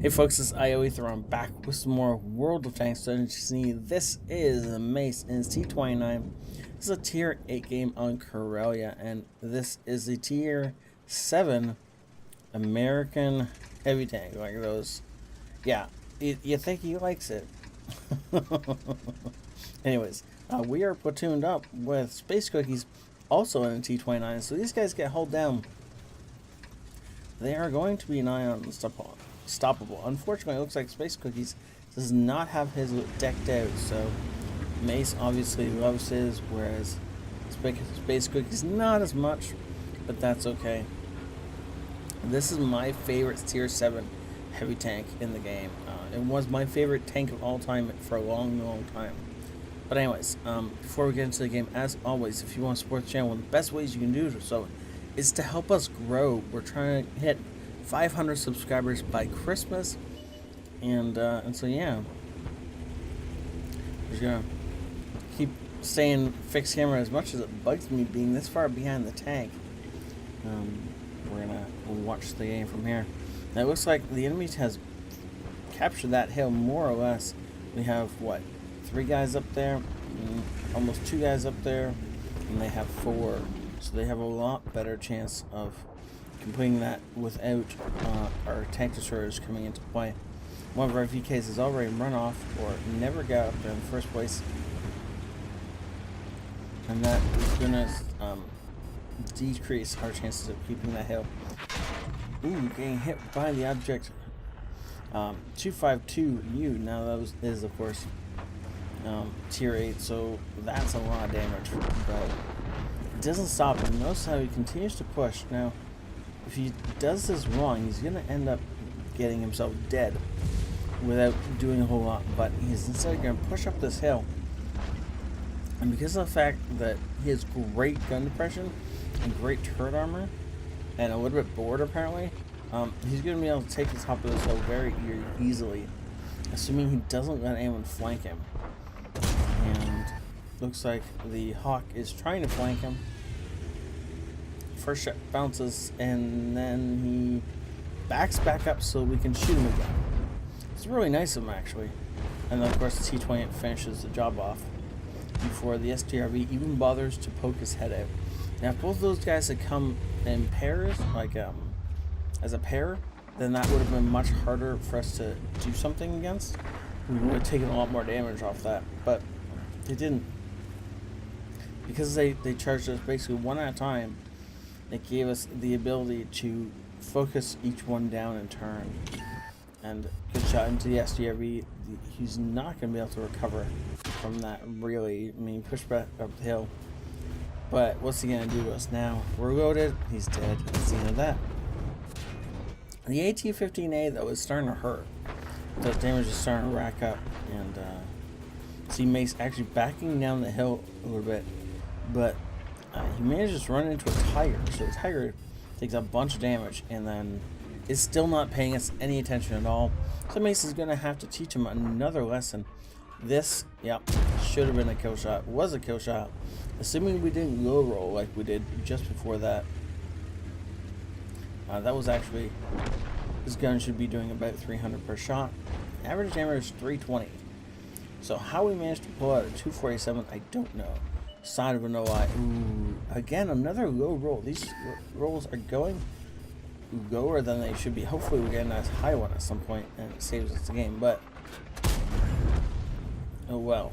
Hey folks, it's ioEther. I'm back with some more World of Tanks. So as you see, this is a Mace and it's T29. This is a tier 8 game on Corellia, and this is a tier 7 American heavy tank, like those. Yeah, you think he likes it. Anyways, we are platooned up with Space Cookies, also in a T29, so these guys get held down. They are going to be nigh unstoppable. Unfortunately, it looks like Space Cookies does not have his decked out, so Mace obviously loves his, whereas Space Cookies not as much, but that's okay. This is my favorite tier 7 heavy tank in the game. It was my favorite tank of all time for a long time. But anyways, before we get into the game, as always, if you want to support the channel, one of the best ways you can do so is to help us grow. We're trying to hit 500 subscribers by Christmas, and so yeah, we're just gonna keep staying fixed camera as much as it bugs me being this far behind the tank. We're gonna watch the game from here. Now it looks like the enemy has captured that hill more or less. We have what, 3 guys up there, almost 2 guys up there, and they have 4. So they have a lot better chance of completing that without our tank destroyers coming into play. One of our VKs has already run off or never got up there in the first place, and that is going to decrease our chances of keeping that hill. Ooh, getting hit by the object. 252U. Now that is of course tier 8, so that's a lot of damage, but it doesn't stop him. Notice how he continues to push. Now if he does this wrong, he's gonna end up getting himself dead without doing a whole lot, but he's instead gonna push up this hill, and because of the fact that he has great gun depression and great turret armor and a little bit bored apparently, he's gonna be able to take the top of this hill very easily, assuming he doesn't let anyone flank him. And looks like the Hawk is trying to flank him. First shot bounces, and then he backs back up so we can shoot him again. It's really nice of him, actually. And then of course the T28 finishes the job off before the STRV even bothers to poke his head out. Now if both of those guys had come in pairs, like as a pair, then that would have been much harder for us to do something against. We would have taken a lot more damage off that, but they didn't. Because they charged us basically one at a time, it gave us the ability to focus each one down in turn. And good shot into the SDRV. He's not going to be able to recover from that, really. I mean, push back up the hill. But what's he going to do to us now? We're loaded. He's dead. That's the end of that. The AT-15A, though, is starting to hurt. The damage is starting to rack up. And see Mace actually backing down the hill a little bit. But he manages to run into a tiger, so the tiger takes a bunch of damage and then is still not paying us any attention at all. So Mace is going to have to teach him another lesson. This, yep, should have been a kill shot. Was a kill shot, assuming we didn't low roll like we did just before that. That was actually, this gun should be doing about 300 per shot. Average damage is 320. So how we managed to pull out a 247, I don't know. Side of an OI. Ooh, again, another low roll. These rolls are going lower than they should be. Hopefully we get a nice high one at some point and it saves us the game, but oh well.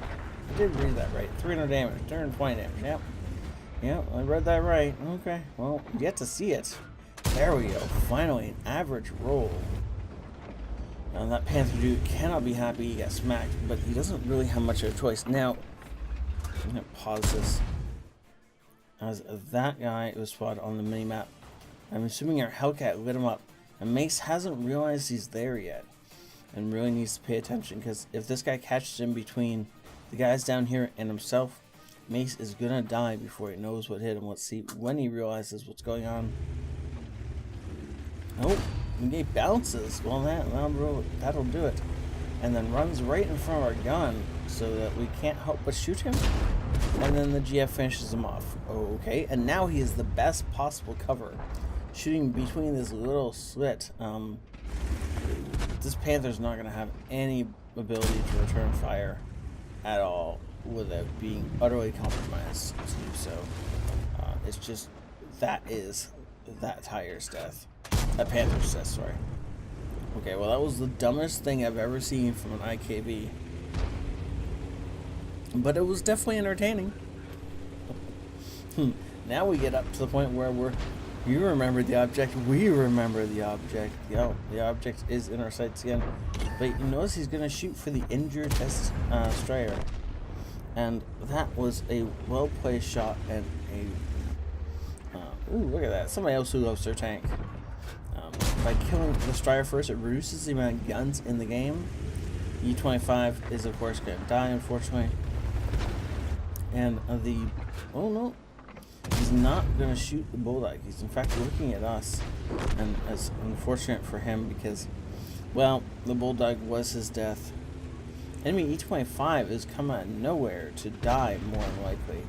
I did read that right. 300 damage, 320 damage. Yep, I read that right. Okay, well, yet to see it. There we go. Finally, an average roll. And that Panther dude cannot be happy he got smacked, but he doesn't really have much of a choice. Now, I'm going to pause this. As that guy was spotted on the mini-map, I'm assuming our Hellcat lit him up. And Mace hasn't realized he's there yet. And really needs to pay attention, because if this guy catches him between the guys down here and himself, Mace is going to die before he knows what hit him. Let's see when he realizes what's going on. Oh, he bounces. Well, that'll do it. And then runs right in front of our gun so that we can't help but shoot him. And then the GF finishes him off. Okay, and now he is the best possible cover. Shooting between this little slit. this Panther's not going to have any ability to return fire at all without being utterly compromised to do so. It's just, that tire's death. That Panther's death, sorry. Okay, well that was the dumbest thing I've ever seen from an IKB. But it was definitely entertaining. Now we get up to the point where you remember the object, we remember the object. The object is in our sights again. But you notice he's going to shoot for the injured Strayer. And that was a well-placed shot and ooh, look at that. Somebody else who loves their tank. By killing the Strayer first, it reduces the amount of guns in the game. E25 is, of course, going to die, unfortunately. And oh no, he's not going to shoot the Bulldog. He's, in fact, looking at us. And it's unfortunate for him because, well, the Bulldog was his death. Enemy E25 is coming out of nowhere to die, more than likely.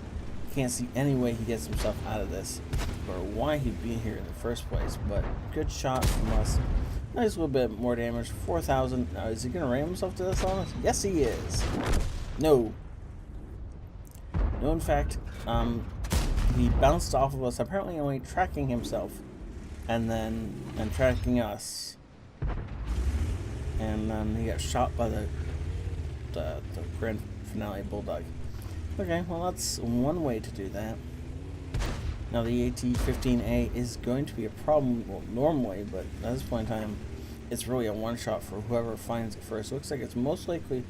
Can't see any way he gets himself out of this, or why he'd be here in the first place, but good shot from us. Nice little bit more damage, 4,000. Now, is he going to ram himself to this on us? Yes, he is. No, in fact, he bounced off of us, apparently only tracking himself, and tracking us. And then he got shot by the grand finale Bulldog. Okay, well that's one way to do that. Now the AT-15A is going to be a problem, well, normally, but at this point in time, it's really a one-shot for whoever finds it first. Looks like it's most likely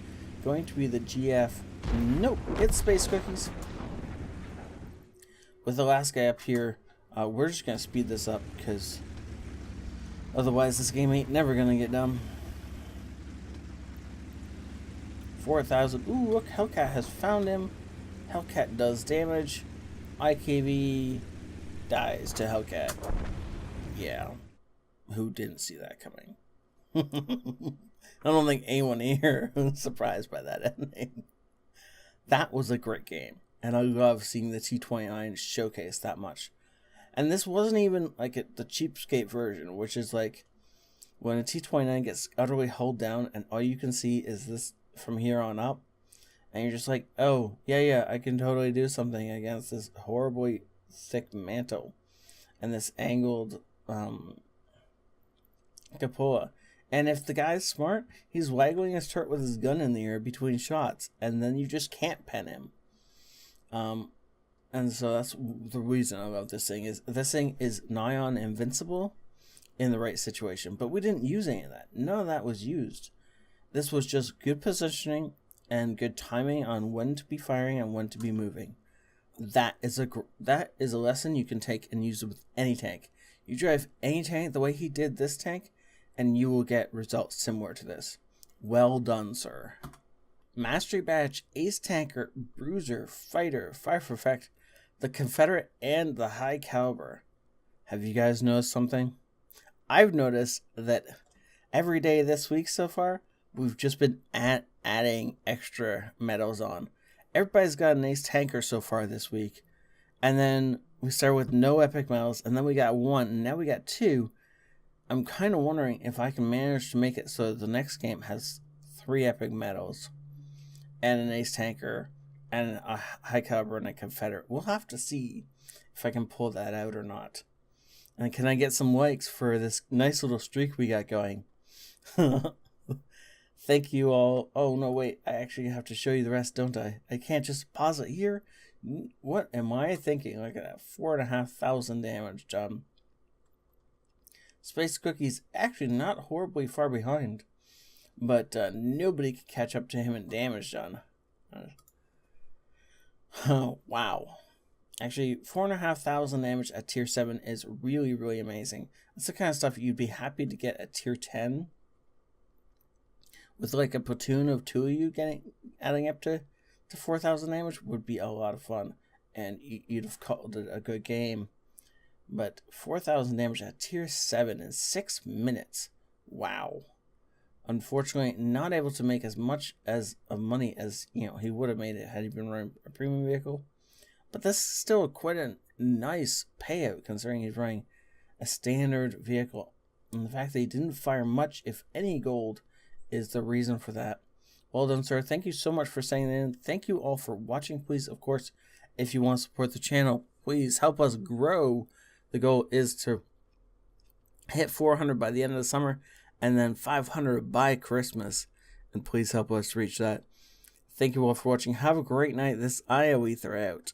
going to be the GF. Nope, it's Space Cookies. With the last guy up here, we're just going to speed this up, because otherwise this game ain't never going to get done. 4,000. Ooh, look, Hellcat has found him. Hellcat does damage. IKB dies to Hellcat. Yeah. Who didn't see that coming? I don't think anyone here was surprised by that ending. That was a great game. And I love seeing the T29 showcase that much. And this wasn't even like the cheapskate version, which is like when a T29 gets utterly hulled down and all you can see is this from here on up. And you're just like, oh, yeah, I can totally do something against this horribly thick mantle and this angled cupola. And if the guy's smart, he's waggling his turret with his gun in the air between shots, and then you just can't pen him. And so that's the reason I love this thing is nigh on invincible in the right situation. But we didn't use any of that. None of that was used. This was just good positioning and good timing on when to be firing and when to be moving. That is a lesson you can take and use it with any tank. You drive any tank the way he did this tank, and you will get results similar to this. Well done, sir. Mastery Badge, Ace Tanker, Bruiser, Fighter, Fire for Effect, the Confederate, and the High Caliber. Have you guys noticed something? I've noticed that every day this week so far, we've just been adding extra medals on. Everybody's got an Ace Tanker so far this week. And then we started with no epic medals, and then we got one, and now we got two. I'm kind of wondering if I can manage to make it so the next game has 3 epic medals, and an Ace Tanker, and a High Caliber, and a Confederate. We'll have to see if I can pull that out or not. And can I get some likes for this nice little streak we got going? Thank you all. Oh, no, wait. I actually have to show you the rest, don't I? I can't just pause it here. What am I thinking? Look at that. 4,500 damage, John. Space Cookie's actually not horribly far behind. But nobody can catch up to him in damage, John. Wow. Actually, 4,500 damage at tier 7 is really, really amazing. That's the kind of stuff you'd be happy to get at tier 10. With like a platoon of 2 of you adding up to 4,000 damage would be a lot of fun. And you'd have called it a good game. But 4,000 damage at tier 7 in 6 minutes. Wow. Unfortunately, not able to make as much of money as he would have made it had he been running a premium vehicle. But this is still quite a nice payout considering he's running a standard vehicle And the fact that he didn't fire much, if any, gold is the reason for that. Well done, sir. Thank you so much for staying in. Thank you all for watching. Please, of course, if you want to support the channel, please help us grow. The goal is to hit 400 by the end of the summer and then 500 by Christmas. And please help us reach that. Thank you all for watching. Have a great night. This ioEther out.